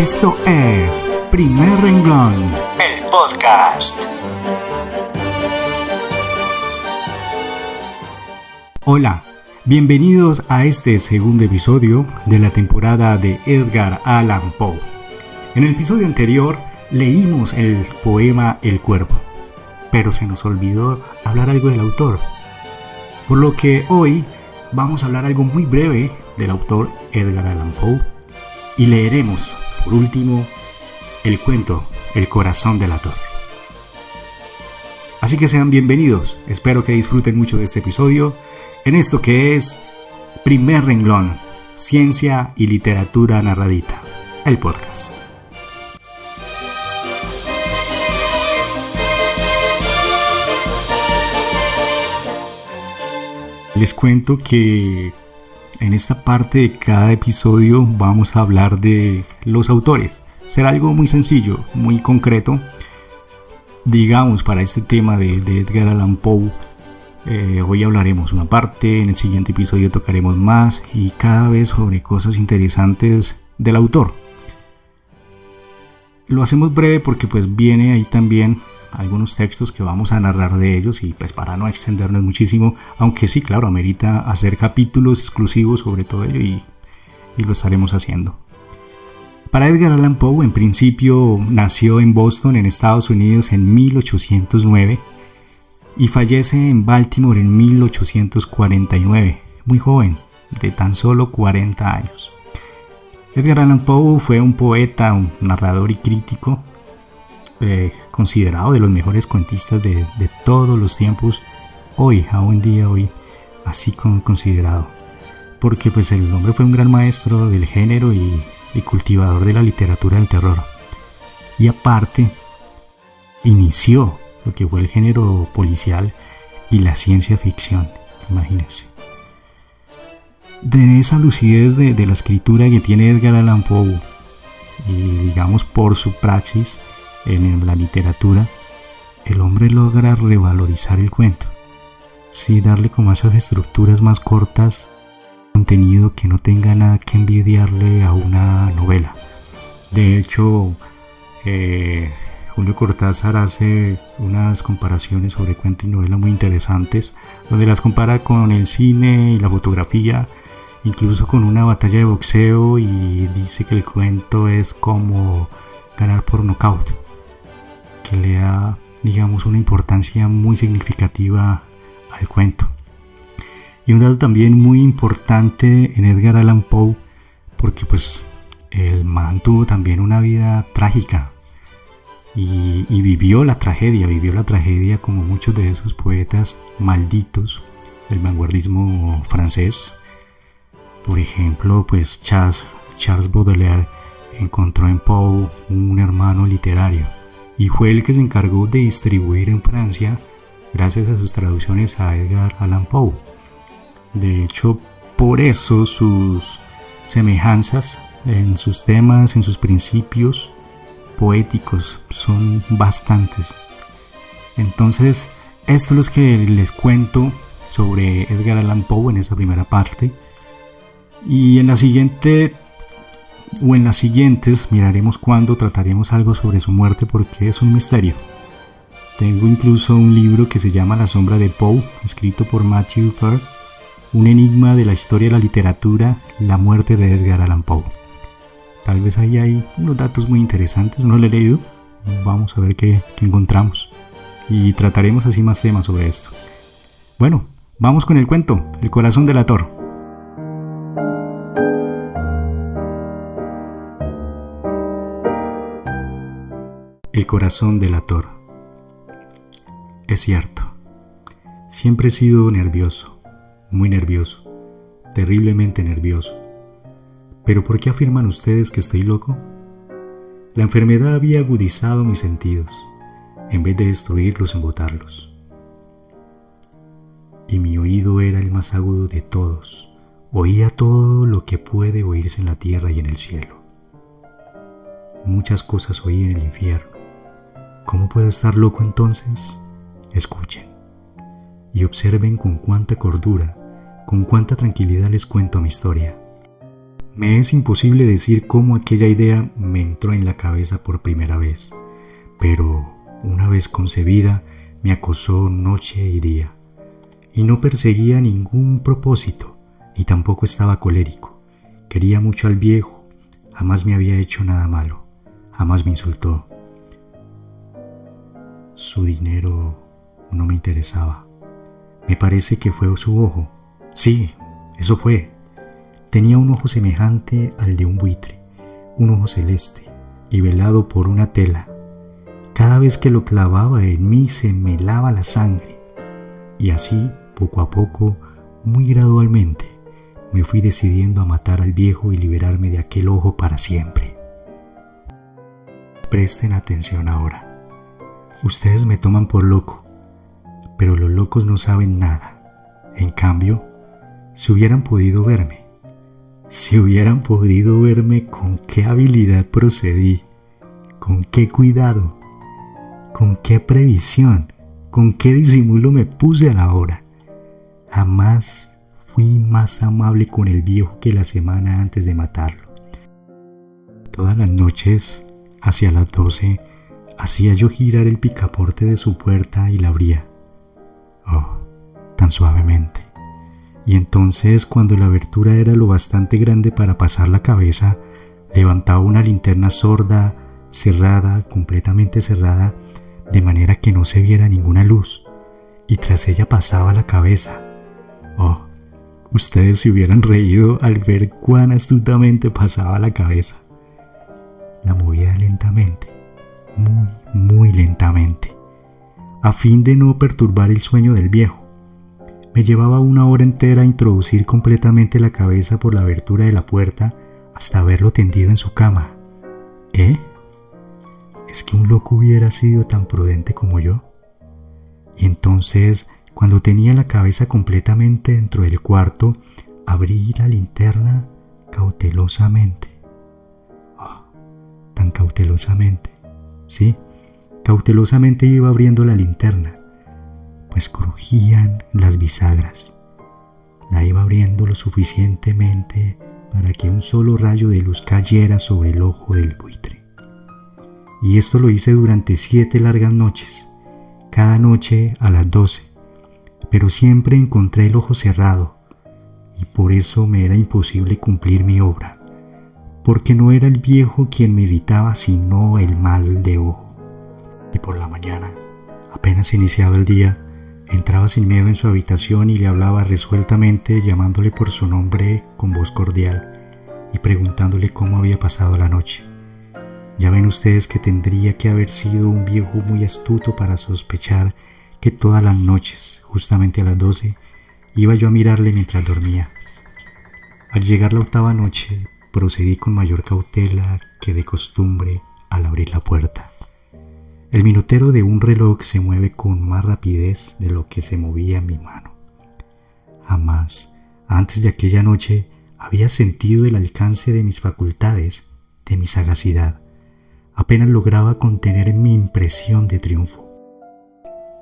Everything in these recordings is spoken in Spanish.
Esto es Primer Renglón, el podcast. Hola, bienvenidos a este segundo episodio de la temporada de Edgar Allan Poe. En el episodio anterior leímos el poema El Cuervo, pero se nos olvidó hablar algo del autor. Por lo que hoy vamos a hablar algo muy breve del autor Edgar Allan Poe y leeremos, por último, el cuento El corazón delator. Así que sean bienvenidos, espero que disfruten mucho de este episodio en esto que es Primer Renglón, Ciencia y Literatura Narradita, el podcast. Les cuento que en esta parte de cada episodio vamos a hablar de los autores. Será algo muy sencillo, muy concreto. Digamos, para este tema de Edgar Allan Poe, hoy hablaremos una parte, en el siguiente episodio tocaremos más y cada vez sobre cosas interesantes del autor. Lo hacemos breve porque pues viene ahí también algunos textos que vamos a narrar de ellos y pues para no extendernos muchísimo, aunque sí, claro, amerita hacer capítulos exclusivos sobre todo ello y lo estaremos haciendo. Para Edgar Allan Poe, en principio nació en Boston, en Estados Unidos, en 1809 y fallece en Baltimore en 1849, muy joven, de tan solo 40 años. Edgar Allan Poe fue un poeta, un narrador y crítico, considerado de los mejores cuentistas de todos los tiempos, aún día, así considerado, porque pues el hombre fue un gran maestro del género y cultivador de la literatura del terror, y aparte inició lo que fue el género policial y la ciencia ficción, imagínense. De esa lucidez de la escritura que tiene Edgar Allan Poe, y digamos por su praxis en la literatura, el hombre logra revalorizar el cuento, sí, darle como esas estructuras más cortas, contenido que no tenga nada que envidiarle a una novela. De hecho, Julio Cortázar hace unas comparaciones sobre cuento y novela muy interesantes, donde las compara con el cine y la fotografía, incluso con una batalla de boxeo, y dice que el cuento es como ganar por nocaut, que le da, digamos, una importancia muy significativa al cuento. Y un dato también muy importante en Edgar Allan Poe, porque pues el man tuvo también una vida trágica y vivió la tragedia como muchos de esos poetas malditos del vanguardismo francés. Por ejemplo, pues Charles Baudelaire encontró en Poe un hermano literario y fue el que se encargó de distribuir en Francia gracias a sus traducciones a Edgar Allan Poe. De hecho, por eso sus semejanzas en sus temas, en sus principios poéticos son bastantes. Entonces, esto es lo que les cuento sobre Edgar Allan Poe en esa primera parte. Y en la siguiente o en las siguientes miraremos cuándo trataremos algo sobre su muerte, porque es un misterio. Tengo incluso un libro que se llama La sombra de Poe, escrito por Matthew Fair, un enigma de la historia de la literatura, la muerte de Edgar Allan Poe. Tal vez ahí hay unos datos muy interesantes, no lo he leído, vamos a ver qué encontramos y trataremos así más temas sobre esto. Bueno, vamos con el cuento, El corazón delator. El corazón delator. Es cierto, siempre he sido nervioso, muy nervioso, terriblemente nervioso. ¿Pero por qué afirman ustedes que estoy loco? La enfermedad había agudizado mis sentidos, en vez de destruirlos, embotarlos. Y mi oído era el más agudo de todos, oía todo lo que puede oírse en la tierra y en el cielo. Muchas cosas oí en el infierno. ¿Cómo puedo estar loco entonces? Escuchen y observen con cuánta cordura, con cuánta tranquilidad les cuento mi historia. Me es imposible decir cómo aquella idea me entró en la cabeza por primera vez, pero una vez concebida me acosó noche y día, y no perseguía ningún propósito, ni tampoco estaba colérico. Quería mucho al viejo, jamás me había hecho nada malo, jamás me insultó. Su dinero no me interesaba. Me parece que fue su ojo. Sí, eso fue. Tenía un ojo semejante al de un buitre, un ojo celeste y velado por una tela. Cada vez que lo clavaba en mí se me helaba la sangre. Y así, poco a poco, muy gradualmente, me fui decidiendo a matar al viejo y liberarme de aquel ojo para siempre. Presten atención ahora. Ustedes me toman por loco, pero los locos no saben nada. En cambio, si hubieran podido verme con qué habilidad procedí, con qué cuidado, con qué previsión, con qué disimulo me puse a la hora. Jamás fui más amable con el viejo que la semana antes de matarlo. Todas las noches, hacia las 12, hacía yo girar el picaporte de su puerta y la abría. Oh, tan suavemente. Y entonces, cuando la abertura era lo bastante grande para pasar la cabeza, levantaba una linterna sorda, cerrada, completamente cerrada, de manera que no se viera ninguna luz, y tras ella pasaba la cabeza. Oh, ustedes se hubieran reído al ver cuán astutamente pasaba la cabeza. La movía lentamente, muy lentamente, a fin de no perturbar el sueño del viejo. Me llevaba una hora entera a introducir completamente la cabeza por la abertura de la puerta hasta verlo tendido en su cama. ¿Es que un loco hubiera sido tan prudente como yo? Y entonces, cuando tenía la cabeza completamente dentro del cuarto, abrí la linterna cautelosamente. Oh, tan cautelosamente. Sí, cautelosamente iba abriendo la linterna, pues crujían las bisagras. La iba abriendo lo suficientemente para que un solo rayo de luz cayera sobre el ojo del buitre. Y esto lo hice durante 7 largas noches, cada noche a las 12, pero siempre encontré el ojo cerrado, y por eso me era imposible cumplir mi obra, porque no era el viejo quien me irritaba, sino el mal de ojo. Y por la mañana, apenas iniciado el día, entraba sin miedo en su habitación y le hablaba resueltamente, llamándole por su nombre con voz cordial y preguntándole cómo había pasado la noche. Ya ven ustedes que tendría que haber sido un viejo muy astuto para sospechar que todas las noches, justamente a las 12, iba yo a mirarle mientras dormía. Al llegar la 8ª noche, procedí con mayor cautela que de costumbre al abrir la puerta. El minutero de un reloj se mueve con más rapidez de lo que se movía mi mano. Jamás, antes de aquella noche, había sentido el alcance de mis facultades, de mi sagacidad. Apenas lograba contener mi impresión de triunfo.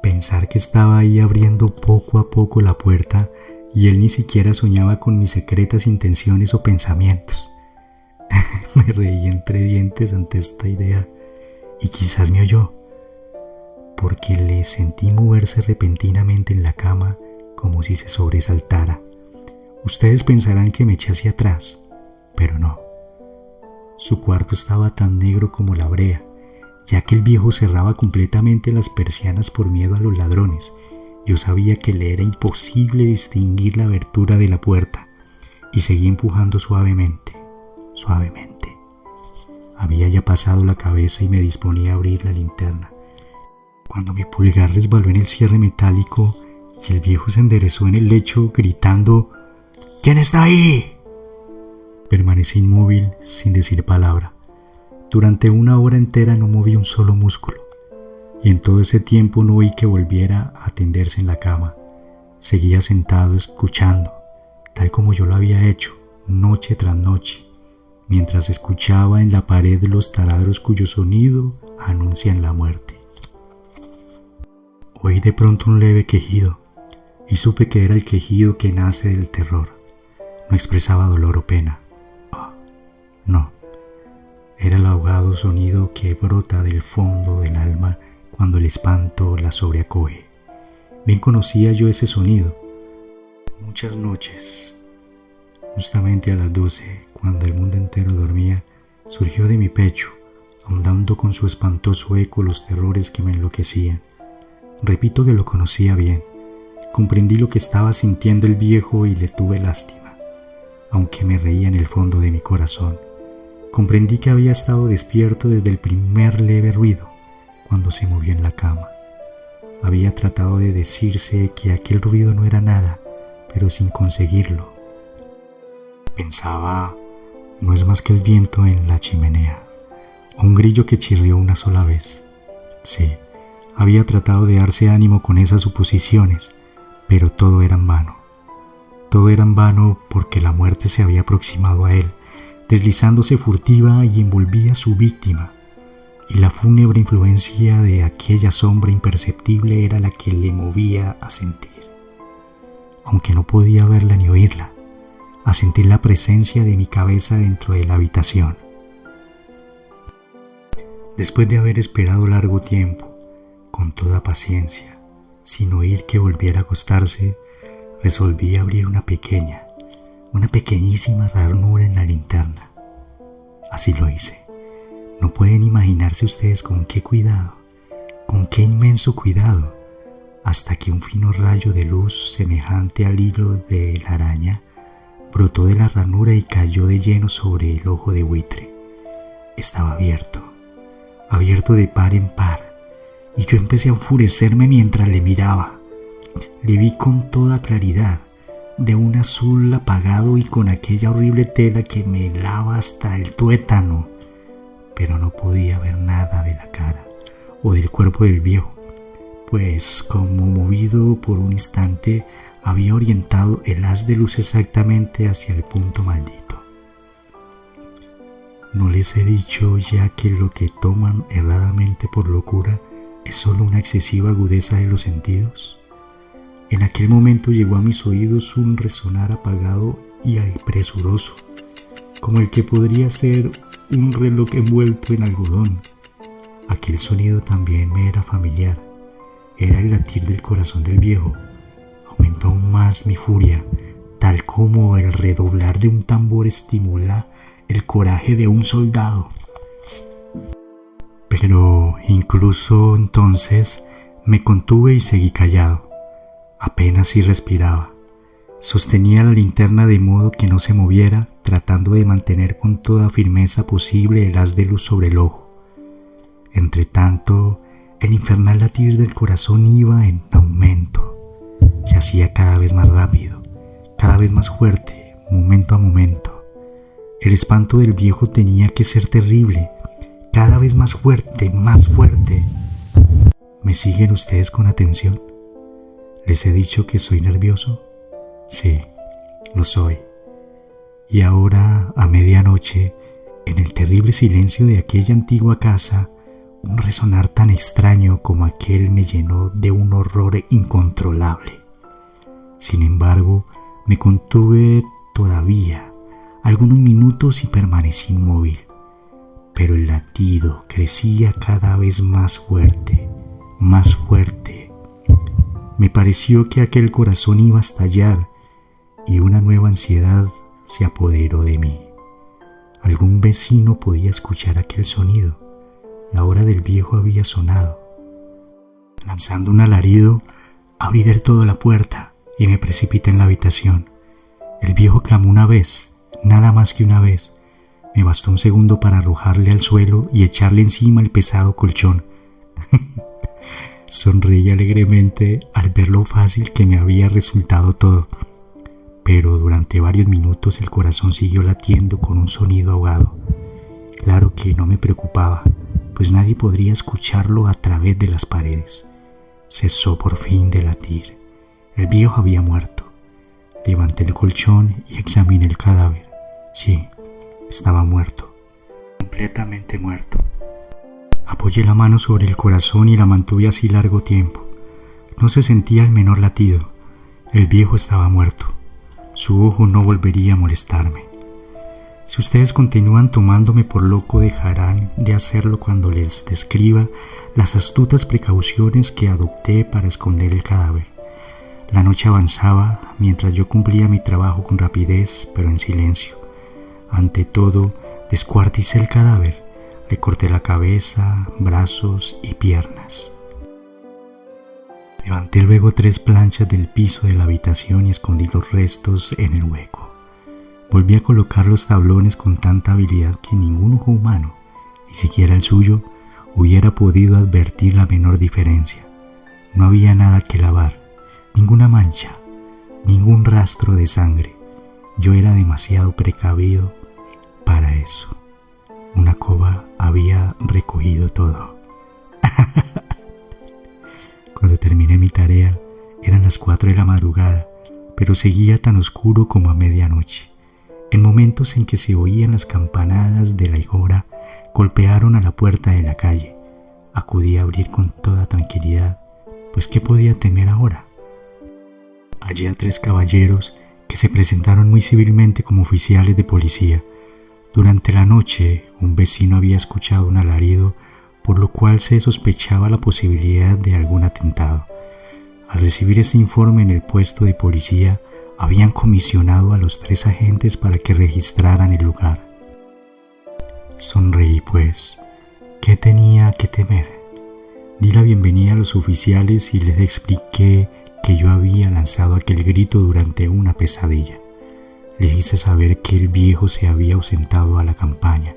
Pensar que estaba ahí abriendo poco a poco la puerta y él ni siquiera soñaba con mis secretas intenciones o pensamientos. Me reí entre dientes ante esta idea y quizás me oyó, porque le sentí moverse repentinamente en la cama como si se sobresaltara. Ustedes pensarán que me eché hacia atrás, pero no. Su cuarto estaba tan negro como la brea, ya que el viejo cerraba completamente las persianas por miedo a los ladrones. Yo sabía que le era imposible distinguir la abertura de la puerta y seguí empujando suavemente. Había ya pasado la cabeza y me disponía a abrir la linterna, cuando mi pulgar resbaló en el cierre metálico y el viejo se enderezó en el lecho gritando: «¿Quién está ahí?». Permanecí inmóvil sin decir palabra. Durante 1 hora entera no moví un solo músculo, y en todo ese tiempo no oí que volviera a tenderse en la cama. Seguía sentado escuchando, tal como yo lo había hecho, noche tras noche, mientras escuchaba en la pared los taladros cuyo sonido anuncian la muerte. Oí de pronto un leve quejido, y supe que era el quejido que nace del terror. No expresaba dolor o pena. Oh, Era el ahogado sonido que brota del fondo del alma cuando el espanto la sobreacoge. Bien conocía yo ese sonido. Muchas noches, justamente a las 12, cuando el mundo entero dormía, surgió de mi pecho, ahondando con su espantoso eco los terrores que me enloquecían. Repito que lo conocía bien. Comprendí lo que estaba sintiendo el viejo y le tuve lástima, aunque me reía en el fondo de mi corazón. Comprendí que había estado despierto desde el primer leve ruido, cuando se movió en la cama. Había tratado de decirse que aquel ruido no era nada, pero sin conseguirlo. Pensaba, no es más que el viento en la chimenea, o un grillo que chirrió una sola vez. Sí, había tratado de darse ánimo con esas suposiciones, pero todo era en vano. Todo era en vano porque la muerte se había aproximado a él, deslizándose furtiva y envolvía a su víctima, y la fúnebre influencia de aquella sombra imperceptible era la que le movía a sentir, aunque no podía verla ni oírla, a sentir la presencia de mi cabeza dentro de la habitación. Después de haber esperado largo tiempo, con toda paciencia, sin oír que volviera a acostarse, resolví abrir una pequeñísima ranura en la linterna. Así lo hice. No pueden imaginarse ustedes con qué cuidado, con qué inmenso cuidado, hasta que un fino rayo de luz semejante al hilo de la araña brotó de la ranura y cayó de lleno sobre el ojo de buitre. Estaba abierto de par en par, y yo empecé a enfurecerme mientras le miraba. Le vi con toda claridad, de un azul apagado y con aquella horrible tela que me helaba hasta el tuétano, pero no podía ver nada de la cara o del cuerpo del viejo, pues como movido por un instante había orientado el haz de luz exactamente hacia el punto maldito. ¿No les he dicho ya que lo que toman erradamente por locura es solo una excesiva agudeza de los sentidos? En aquel momento llegó a mis oídos un resonar apagado y presuroso, como el que podría ser un reloj envuelto en algodón. Aquel sonido también me era familiar. Era el latir del corazón del viejo. Aumentó aún más mi furia, tal como el redoblar de un tambor estimula el coraje de un soldado. Pero incluso entonces me contuve y seguí callado. Apenas si respiraba. Sostenía la linterna de modo que no se moviera, tratando de mantener con toda firmeza posible el haz de luz sobre el ojo. Entretanto, el infernal latir del corazón iba en aumento. Se hacía cada vez más rápido, cada vez más fuerte, momento a momento. El espanto del viejo tenía que ser terrible, cada vez más fuerte, más fuerte. ¿Me siguen ustedes con atención? ¿Les he dicho que soy nervioso? Sí, lo soy. Y ahora, a medianoche, en el terrible silencio de aquella antigua casa, un resonar tan extraño como aquel me llenó de un horror incontrolable. Sin embargo, me contuve todavía algunos minutos y permanecí inmóvil. Pero el latido crecía cada vez más fuerte, más fuerte. Me pareció que aquel corazón iba a estallar y una nueva ansiedad se apoderó de mí. Algún vecino podía escuchar aquel sonido. La hora del viejo había sonado. Lanzando un alarido, abrí del todo la puerta y me precipité en la habitación. El viejo clamó una vez, nada más que una vez. Me bastó un segundo para arrojarle al suelo y echarle encima el pesado colchón. Sonreí alegremente al ver lo fácil que me había resultado todo, pero durante varios minutos el corazón siguió latiendo con un sonido ahogado. Claro que no me preocupaba, pues nadie podría escucharlo a través de las paredes. Cesó por fin de latir. El viejo había muerto. Levanté el colchón y examiné el cadáver. Sí, estaba muerto, completamente muerto. Apoyé la mano sobre el corazón y la mantuve así largo tiempo. No se sentía el menor latido. El viejo estaba muerto. Su ojo no volvería a molestarme. Si ustedes continúan tomándome por loco, dejarán de hacerlo cuando les describa las astutas precauciones que adopté para esconder el cadáver. La noche avanzaba mientras yo cumplía mi trabajo con rapidez, pero en silencio. Ante todo, descuarticé el cadáver, le corté la cabeza, brazos y piernas. Levanté luego 3 planchas del piso de la habitación y escondí los restos en el hueco. Volví a colocar los tablones con tanta habilidad que ningún ojo humano, ni siquiera el suyo, hubiera podido advertir la menor diferencia. No había nada que lavar, ninguna mancha, ningún rastro de sangre. Yo era demasiado precavido para eso. Una coba había recogido todo. Cuando terminé mi tarea, eran las 4 de la madrugada, pero seguía tan oscuro como a medianoche. En momentos en que se oían las campanadas de la higuera, golpearon a la puerta de la calle. Acudí a abrir con toda tranquilidad, pues ¿qué podía temer ahora? Hallé a 3 caballeros que se presentaron muy civilmente como oficiales de policía. Durante la noche, un vecino había escuchado un alarido, por lo cual se sospechaba la posibilidad de algún atentado. Al recibir este informe en el puesto de policía, habían comisionado a los 3 agentes para que registraran el lugar. Sonreí, pues, ¿qué tenía que temer? Di la bienvenida a los oficiales y les expliqué que yo había lanzado aquel grito durante una pesadilla. Les hice saber que el viejo se había ausentado a la campaña.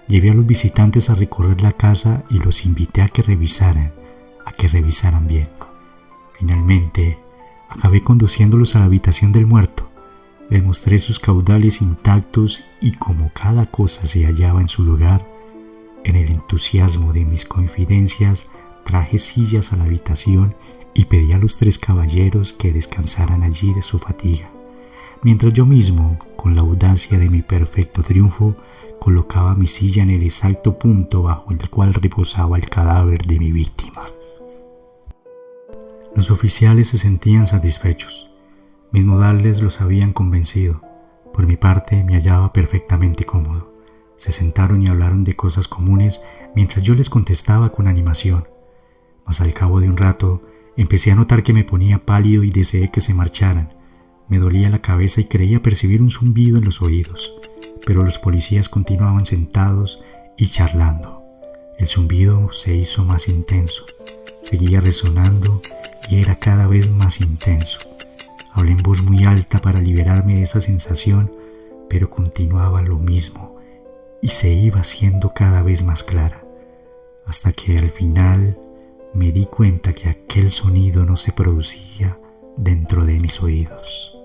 Llevé a los visitantes a recorrer la casa y los invité a que revisaran bien. Finalmente, acabé conduciéndolos a la habitación del muerto. Les mostré sus caudales intactos y como cada cosa se hallaba en su lugar, en el entusiasmo de mis confidencias, traje sillas a la habitación y pedí a los 3 caballeros que descansaran allí de su fatiga, mientras yo mismo, con la audacia de mi perfecto triunfo, colocaba mi silla en el exacto punto bajo el cual reposaba el cadáver de mi víctima. Los oficiales se sentían satisfechos. Mis modales los habían convencido. Por mi parte, me hallaba perfectamente cómodo. Se sentaron y hablaron de cosas comunes mientras yo les contestaba con animación. Mas al cabo de un rato, empecé a notar que me ponía pálido y deseé que se marcharan. Me dolía la cabeza y creía percibir un zumbido en los oídos, pero los policías continuaban sentados y charlando. El zumbido se hizo más intenso, seguía resonando y era cada vez más intenso. Hablé en voz muy alta para liberarme de esa sensación, pero continuaba lo mismo y se iba haciendo cada vez más clara, hasta que al final me di cuenta que aquel sonido no se producía dentro de mis oídos.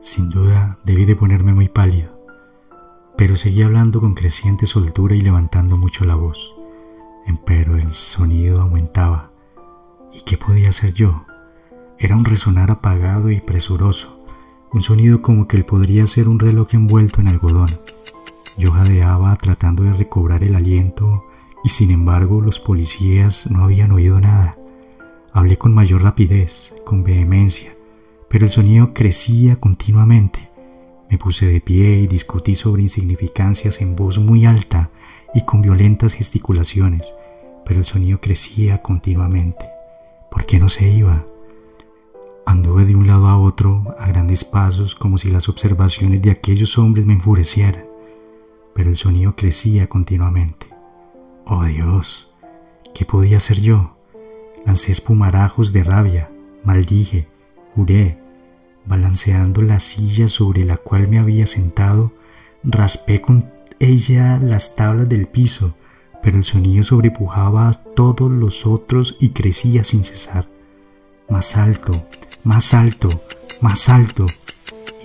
Sin duda debí de ponerme muy pálido, pero seguí hablando con creciente soltura y levantando mucho la voz. Pero el sonido aumentaba. ¿Y qué podía hacer yo? Era un resonar apagado y presuroso, un sonido como que él podría ser un reloj envuelto en algodón. Yo jadeaba tratando de recobrar el aliento y sin embargo los policías no habían oído nada. Hablé con mayor rapidez, con vehemencia, pero el sonido crecía continuamente. Me puse de pie y discutí sobre insignificancias en voz muy alta y con violentas gesticulaciones, pero el sonido crecía continuamente. ¿Por qué no se iba? Anduve de un lado a otro a grandes pasos como si las observaciones de aquellos hombres me enfurecieran, pero el sonido crecía continuamente. ¡Oh Dios! ¿Qué podía hacer yo? Lancé espumarajos de rabia, maldije, juré, balanceando la silla sobre la cual me había sentado, raspé con ella las tablas del piso, pero el sonido sobrepujaba a todos los otros y crecía sin cesar. Más alto, más alto, más alto.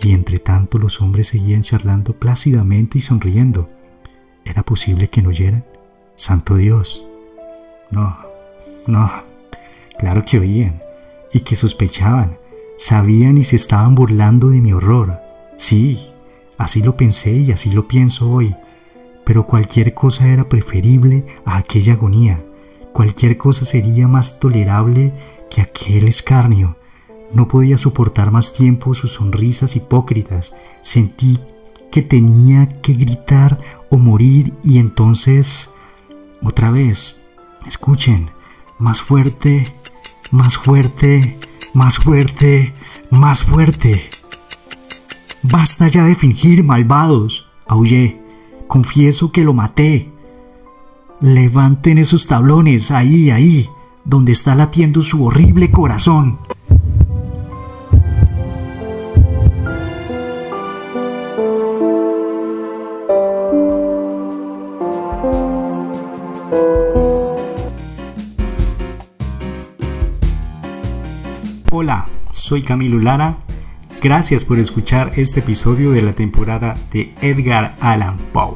Y entre tanto los hombres seguían charlando plácidamente y sonriendo. ¿Era posible que no oyeran? ¡Santo Dios! No, claro que oían, y que sospechaban, sabían y se estaban burlando de mi horror. Sí, así lo pensé y así lo pienso hoy, pero cualquier cosa era preferible a aquella agonía, cualquier cosa sería más tolerable que aquel escarnio. No podía soportar más tiempo sus sonrisas hipócritas, sentí que tenía que gritar o morir, y entonces, otra vez, escuchen, más fuerte, más fuerte, más fuerte, más fuerte. Basta ya de fingir, malvados, aullé. Confieso que lo maté. Levanten esos tablones, ahí, donde está latiendo su horrible corazón. Hola, soy Camilo Lara. Gracias por escuchar este episodio de la temporada de Edgar Allan Poe.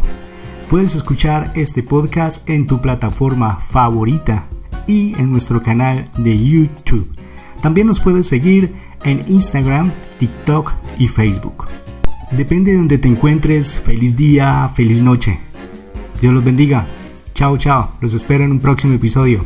Puedes escuchar este podcast en tu plataforma favorita y en nuestro canal de YouTube. También nos puedes seguir en Instagram, TikTok y Facebook. Depende de donde te encuentres. Feliz día, feliz noche. Dios los bendiga. Chao, chao. Los espero en un próximo episodio.